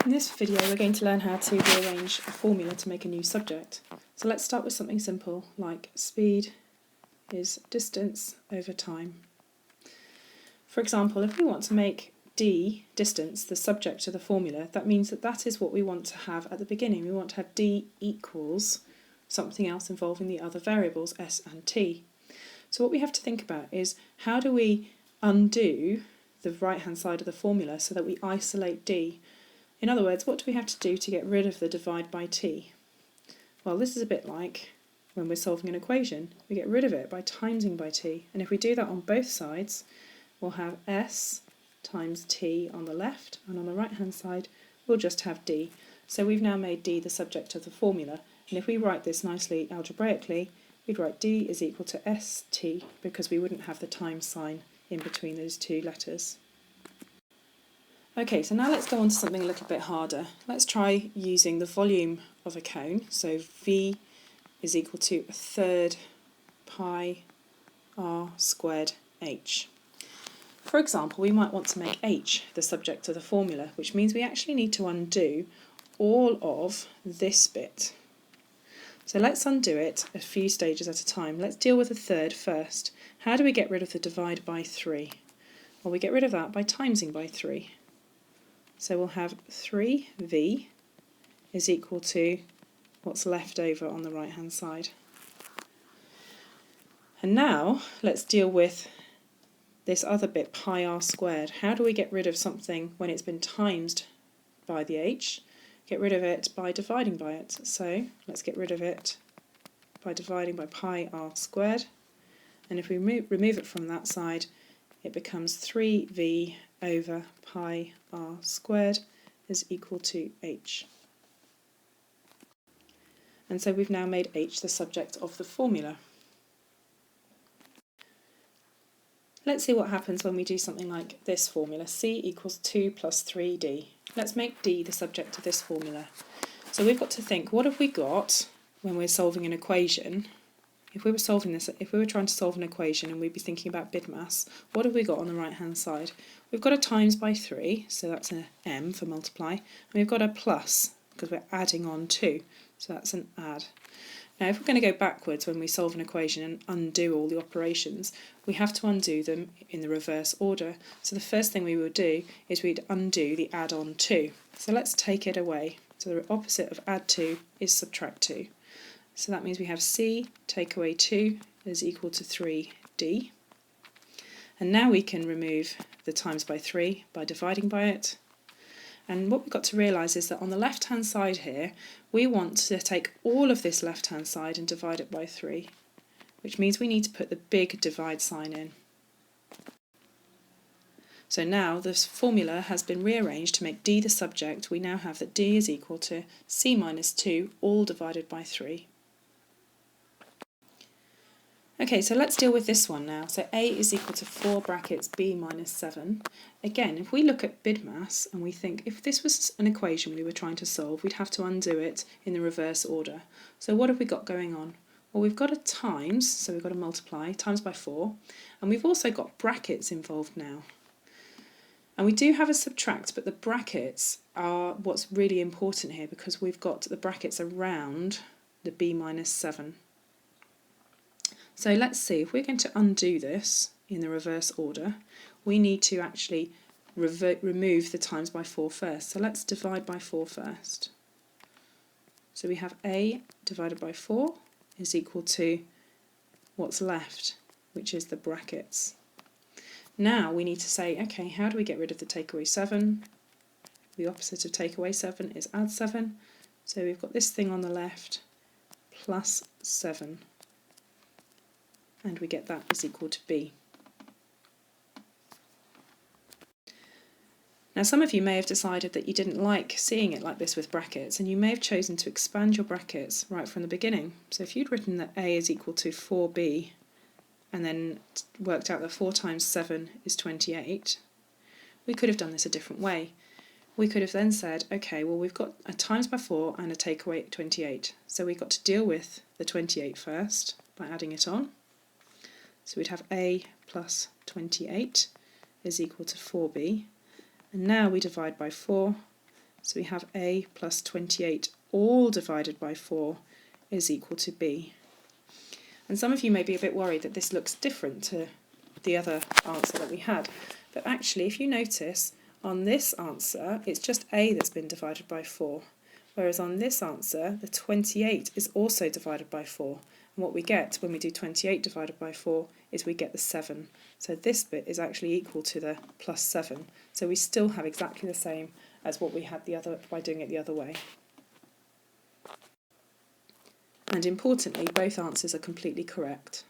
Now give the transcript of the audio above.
In this video we're going to learn how to rearrange a formula to make a new subject. So let's start with something simple like speed is distance over time. For example, if we want to make d, distance, the subject of the formula, that means that is what we want to have at the beginning. We want to have d equals something else involving the other variables s and t. So what we have to think about is how do we undo the right hand side of the formula so that we isolate d. In other words, what do we have to do to get rid of the divide by t? Well, this is a bit like when we're solving an equation. We get rid of it by timesing by t, and if we do that on both sides, we'll have s times t on the left, and on the right hand side we'll just have d. So we've now made d the subject of the formula, and if we write this nicely algebraically, we'd write d is equal to st, because we wouldn't have the times sign in between those two letters. Okay, so now let's go on to something a little bit harder. Let's try using the volume of a cone. So V is equal to 1/3 pi r squared h. For example, we might want to make h the subject of the formula, which means we actually need to undo all of this bit. So let's undo it a few stages at a time. Let's deal with 1/3 first. How do we get rid of the divide by 3? Well, we get rid of that by timesing by 3. So we'll have 3v is equal to what's left over on the right hand side. And now let's deal with this other bit, pi r squared. How do we get rid of something when it's been timesed by the h? Get rid of it by dividing by it. So let's get rid of it by dividing by pi r squared. And if we remove it from that side, it becomes 3v over pi r squared is equal to h. And so we've now made h the subject of the formula. Let's see what happens when we do something like this formula, c equals 2 plus 3d. Let's make d the subject of this formula. So we've got to think, what have we got when we're solving an equation? If we were trying to solve an equation and we'd be thinking about BIDMAS, what have we got on the right hand side? We've got a times by 3, so that's an m for multiply, and we've got a plus because we're adding on 2, so that's an add. Now if we're going to go backwards when we solve an equation and undo all the operations, we have to undo them in the reverse order. So the first thing we would do is we'd undo the add on 2. So let's take it away. So the opposite of add 2 is subtract 2. So that means we have c take away 2 is equal to 3d. And now we can remove the times by 3 by dividing by it. And what we've got to realise is that on the left hand side here, we want to take all of this left hand side and divide it by 3, which means we need to put the big divide sign in. So now this formula has been rearranged to make d the subject. We now have that d is equal to c minus 2 all divided by 3. Okay, so let's deal with this one now. So a is equal to 4 brackets b minus 7. Again, if we look at BIDMAS and we think if this was an equation we were trying to solve, we'd have to undo it in the reverse order. So what have we got going on? Well, we've got a times, so we've got to multiply, times by 4, and we've also got brackets involved now. And we do have a subtract, but the brackets are what's really important here because we've got the brackets around the b minus 7. So let's see, if we're going to undo this in the reverse order, we need to actually remove the times by 4 first. So let's divide by 4 first. So we have a divided by 4 is equal to what's left, which is the brackets. Now we need to say, okay, how do we get rid of the take away 7? The opposite of take away 7 is add 7. So we've got this thing on the left plus 7. And we get that is equal to b. Now some of you may have decided that you didn't like seeing it like this with brackets, and you may have chosen to expand your brackets right from the beginning. So if you'd written that a is equal to 4b and then worked out that 4 times 7 is 28, we could have done this a different way. We could have then said, okay, well we've got a times by 4 and a take away 28, so we've got to deal with the 28 first by adding it on. So we'd have a plus 28 is equal to 4b, and now we divide by 4, So we have A plus 28 all divided by 4 is equal to B. And some of you may be a bit worried that this looks different to the other answer that we had. But actually, if you notice, on this answer, it's just A that's been divided by 4. Whereas on this answer, the 28 is also divided by 4. And what we get when we do 28 divided by 4 is we get the 7. So this bit is actually equal to the plus 7. So we still have exactly the same as what we had the other by doing it the other way. And importantly, both answers are completely correct.